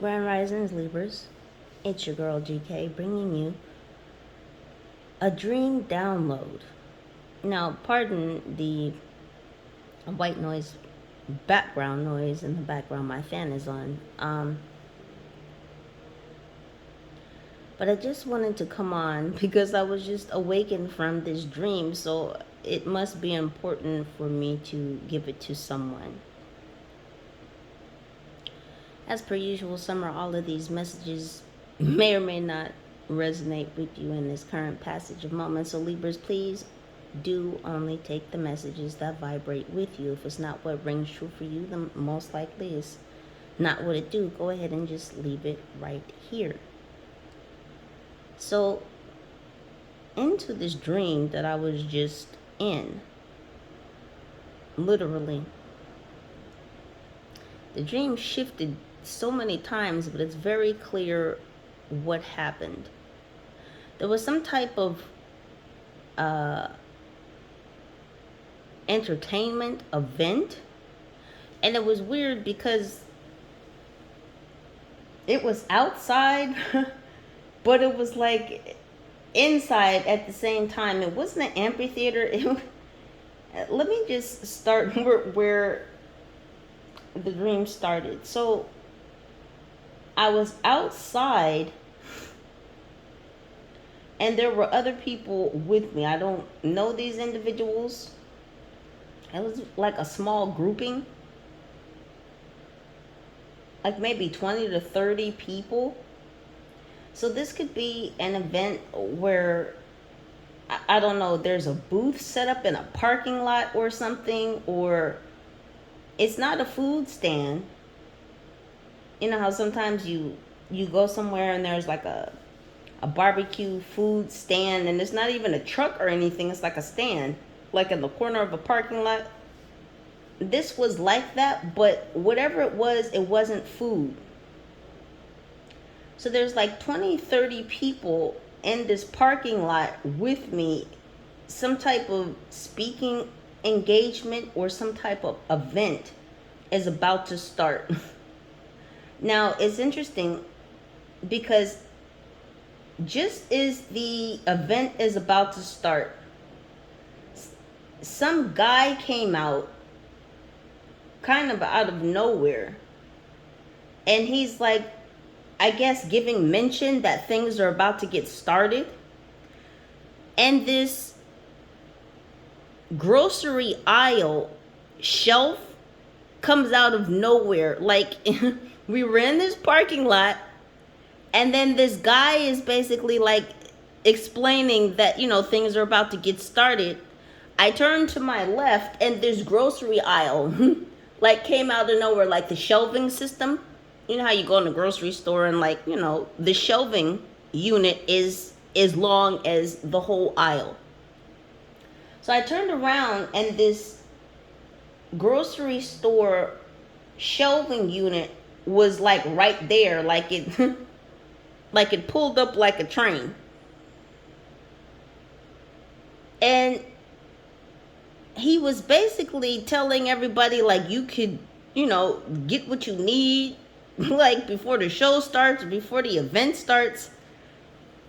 Grand Risings Libras, it's your girl GK bringing you a dream download. Now, pardon the white noise, background noise in the background. My fan is on. But I just wanted to come on because I was just awakened from this dream, so it must be important for me to give it to someone. As per usual, Summer, all of these messages may or may not resonate with you in this current passage of moments. So Libras, please do only take the messages that vibrate with you. If it's not what rings true for you, then most likely it's not what it do. Go ahead and just leave it right here. So into this dream that I was just in, literally, the dream shifted so many times, but it's very clear what happened. There was some type of entertainment event, and it was weird because it was outside but it was like inside at the same time. It wasn't an amphitheater. Let me just start where the dream started. So I was outside and there were other people with me. I don't know these individuals. It was like a small grouping, like maybe 20 to 30 people. So this could be an event where, I don't know, there's a booth set up in a parking lot or something, or it's not a food stand. You know how sometimes you go somewhere and there's like a barbecue food stand, and it's not even a truck or anything, it's like a stand, like in the corner of a parking lot. This was like that, but whatever it wasn't food. So there's like 20, 30 people in this parking lot with me. Some type of speaking engagement or some type of event is about to start. Now, it's interesting because just as the event is about to start, some guy came out kind of out of nowhere, and he's like, I guess, giving mention that things are about to get started. And this grocery aisle shelf comes out of nowhere. Like, we were in this parking lot, and then this guy is basically like explaining that, you know, things are about to get started. I turned to my left, and this grocery aisle like came out of nowhere, like the shelving system. You know how you go in the grocery store and, like, you know, the shelving unit is as long as the whole aisle. So I turned around and this grocery store shelving unit was like right there, like it like it pulled up like a train. And he was basically telling everybody, like, you could, you know, get what you need like before the show starts, before the event starts.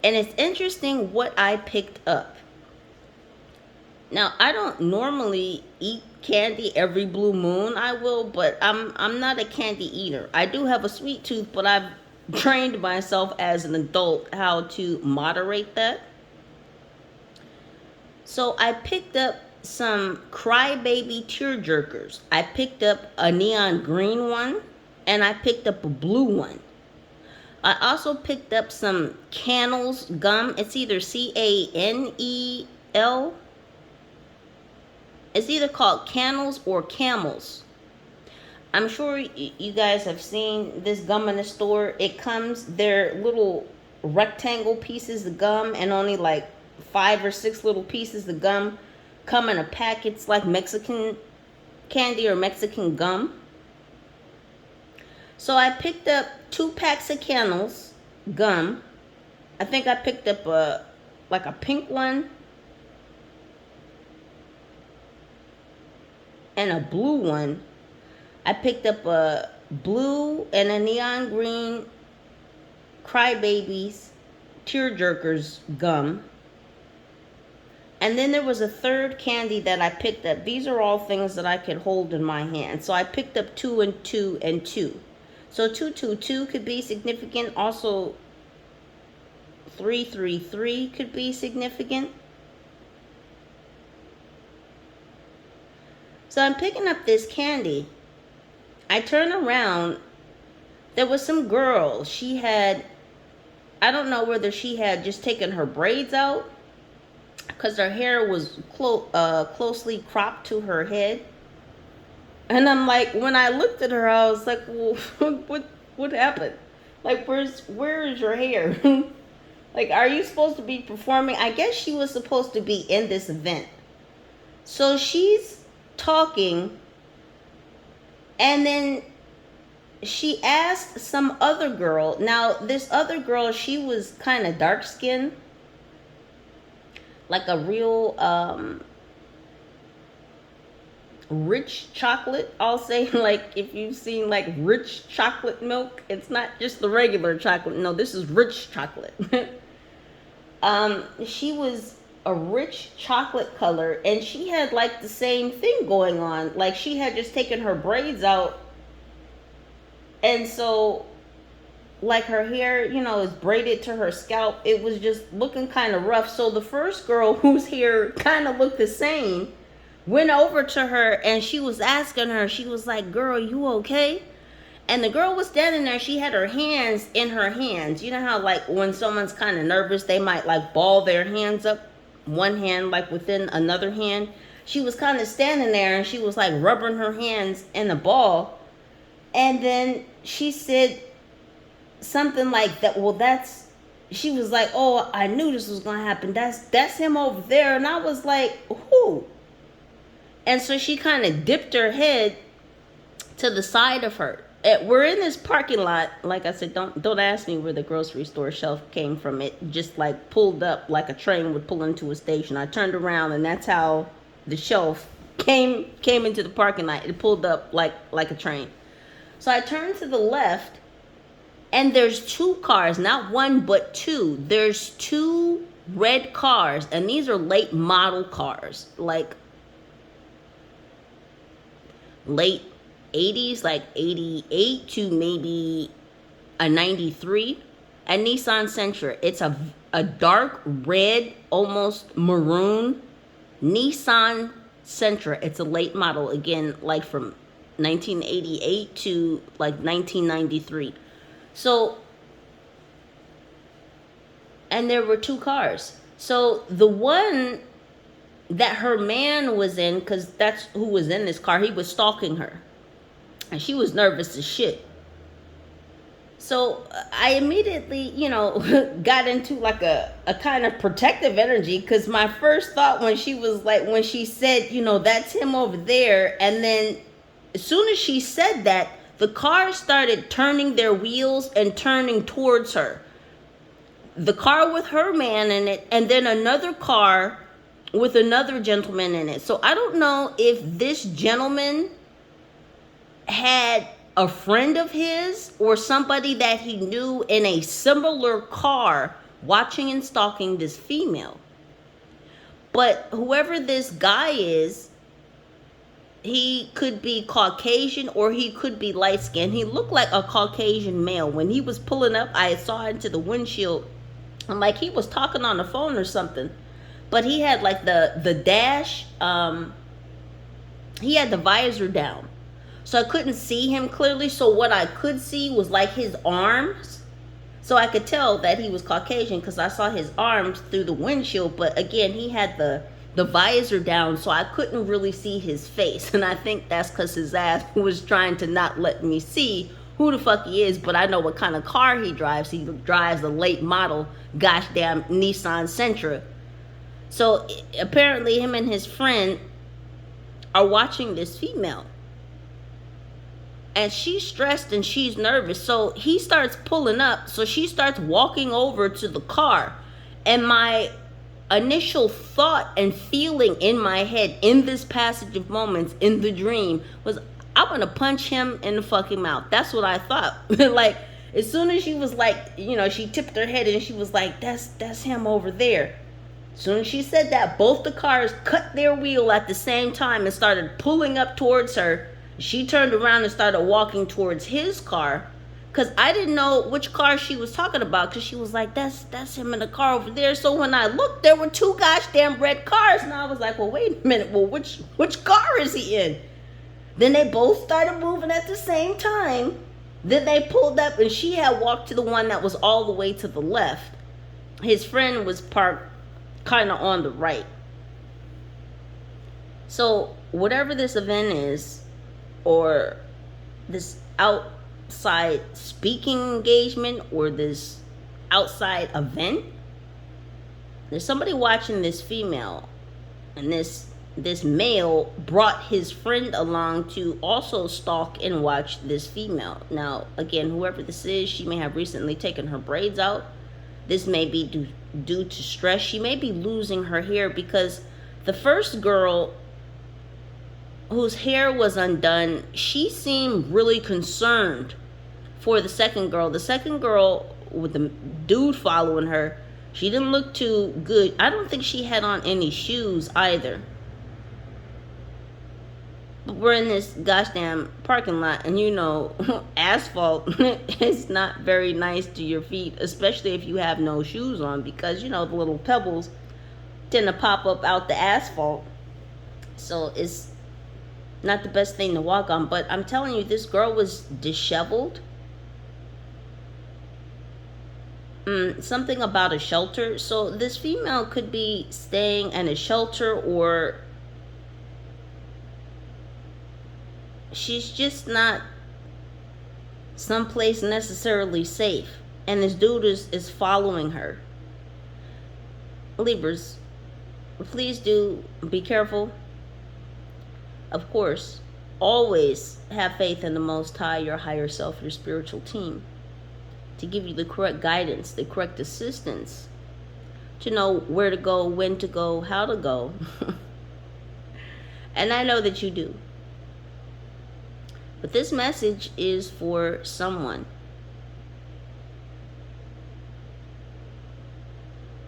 And it's interesting what I picked up. Now, I don't normally eat candy every blue moon. I will, but I'm not a candy eater. I do have a sweet tooth, but I've trained myself as an adult how to moderate that. So I picked up some crybaby tearjerkers. I picked up a neon green one, and I picked up a blue one. I also picked up some Canel'S gum. It's either Canel. It's either called Canel'S or Camels. I'm sure you guys have seen this gum in the store. It comes, they're little rectangle pieces of gum, and only like 5 or 6 little pieces of gum come in a pack. It's like Mexican candy or Mexican gum. So I picked up 2 packs of Canel'S gum. I think I picked up a pink one and a blue one. I picked up a blue and a neon green Crybabies tear jerkers gum. And then there was a third candy that I picked up. These are all things that I could hold in my hand. So I picked up 2 and 2 and 2. So 2 could be significant. Also 3 could be significant. So I'm picking up this candy. I turn around. There was some girl. She had, I don't know whether she had just taken her braids out, because her hair was closely cropped to her head. And I'm like, when I looked at her, I was like, well, what happened? Like, where is your hair? Like, are you supposed to be performing? I guess she was supposed to be in this event. So she's talking, and then she asked some other girl. Now, this other girl, she was kind of dark skinned, like a real rich chocolate, I'll say. Like, if you've seen like rich chocolate milk, it's not just the regular chocolate. No, this is rich chocolate. She was a rich chocolate color, and she had like the same thing going on. Like, she had just taken her braids out, and so like her hair, you know, is braided to her scalp. It was just looking kind of rough. So the first girl, whose hair kind of looked the same, went over to her, and she was asking her, she was like, girl, you okay? And the girl was standing there. She had her hands in her hands. You know how like when someone's kind of nervous, they might like ball their hands up, one hand like within another hand. She was kind of standing there, and she was like rubbing her hands in a ball. And then she said something like that, well, that's, she was like, oh, I knew this was gonna happen, that's him over there. And I was like, who? And so she kind of dipped her head to the side of her. We're in this parking lot. Like I said, don't ask me where the grocery store shelf came from. It just like pulled up like a train would pull into a station. I turned around, and that's how the shelf came into the parking lot. It pulled up like a train. So I turned to the left, and there's 2 cars, not 1, but 2. There's 2 red cars, and these are late model cars, like late 80s, like 88 to maybe a 93. A Nissan Sentra. It's a dark red, almost maroon Nissan Sentra. It's a late model, again, like from 1988 to like 1993. So, and there were 2 cars. So the one that her man was in, because that's who was in this car, he was stalking her. And she was nervous as shit. So I immediately, you know, got into like a kind of protective energy, because my first thought when she was like, when she said, you know, that's him over there, and then as soon as she said that, the car started turning their wheels and turning towards her. The car with her man in it, and then another car with another gentleman in it. So I don't know if this gentleman had a friend of his or somebody that he knew in a similar car watching and stalking this female. But whoever this guy is, he could be Caucasian or he could be light-skinned. He looked like a Caucasian male. When he was pulling up, I saw into the windshield. I'm like, he was talking on the phone or something. But he had like the dash, he had the visor down. So I couldn't see him clearly. So what I could see was like his arms. So I could tell that he was Caucasian because I saw his arms through the windshield. But again, he had the visor down, so I couldn't really see his face. And I think that's because his ass was trying to not let me see who the fuck he is. But I know what kind of car he drives. He drives a late model, gosh damn Nissan Sentra. So apparently him and his friend are watching this female. And she's stressed and she's nervous. So he starts pulling up. So she starts walking over to the car. And my initial thought and feeling in my head in this passage of moments in the dream was, I'm gonna punch him in the fucking mouth. That's what I thought. Like, as soon as she was like, you know, she tipped her head and she was like, that's him over there. As soon as she said that, both the cars cut their wheel at the same time and started pulling up towards her. She turned around and started walking towards his car. Because I didn't know which car she was talking about. Because she was like, that's him in the car over there. So when I looked, there were two gosh damn red cars. And I was like, well, wait a minute. Well, which car is he in? Then they both started moving at the same time. Then they pulled up and she had walked to the one that was all the way to the left. His friend was parked kind of on the right. So whatever this event is, or this outside speaking engagement, or this outside event, there's somebody watching this female, and this male brought his friend along to also stalk and watch this female. Now again, whoever this is, she may have recently taken her braids out. This may be due to stress. She may be losing her hair, because the first girl whose hair was undone, she seemed really concerned for the second girl. The second girl with the dude following her, she didn't look too good. I don't think she had on any shoes either. But we're in this gosh damn parking lot, and you know, asphalt is not very nice to your feet, especially if you have no shoes on, because you know the little pebbles tend to pop up out the asphalt. So it's not the best thing to walk on. But I'm telling you, this girl was disheveled. Something about a shelter. So this female could be staying in a shelter, or she's just not someplace necessarily safe. And this dude is following her. Libras, please do be careful. Of course, always have faith in the Most High, your higher self, your spiritual team, to give you the correct guidance, the correct assistance, to know where to go, when to go, how to go. And I know that you do. But this message is for someone.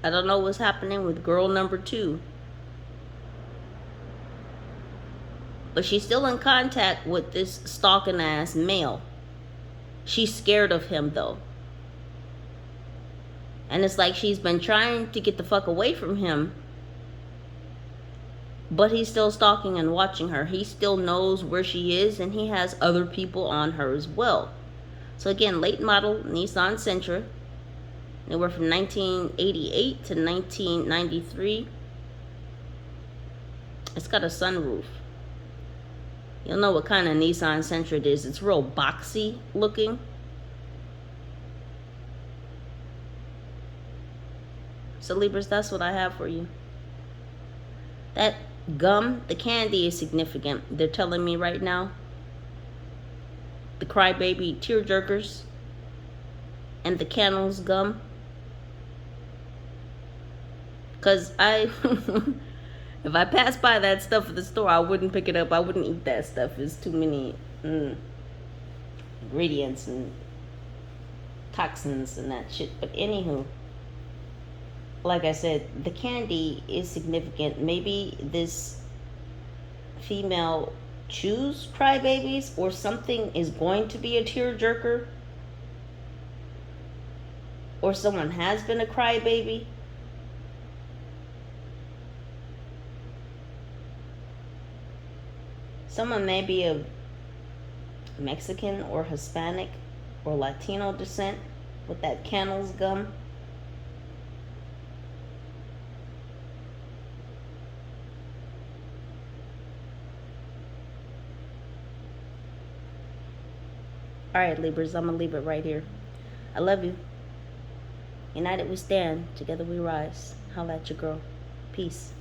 I don't know what's happening with girl number 2. But she's still in contact with this stalking ass male. She's scared of him though. And it's like she's been trying to get the fuck away from him, but he's still stalking and watching her. He still knows where she is, and he has other people on her as well. So again, late model Nissan Sentra. They were from 1988 to 1993. It's got a sunroof. You'll know what kind of Nissan Sentra it is. It's real boxy looking. So Libras, that's what I have for you. That gum, the candy, is significant. They're telling me right now. The crybaby tear jerkers and the Canel'S gum. Because if I pass by that stuff at the store, I wouldn't pick it up. I wouldn't eat that stuff. There's too many ingredients and toxins and that shit. But anywho, like I said, the candy is significant. Maybe this female choose crybabies, or something is going to be a tearjerker, or someone has been a crybaby. Someone may be of Mexican or Hispanic or Latino descent with that Canel'S gum. All right, Libras, I'm going to leave it right here. I love you. United we stand. Together we rise. Holla at your girl. Peace.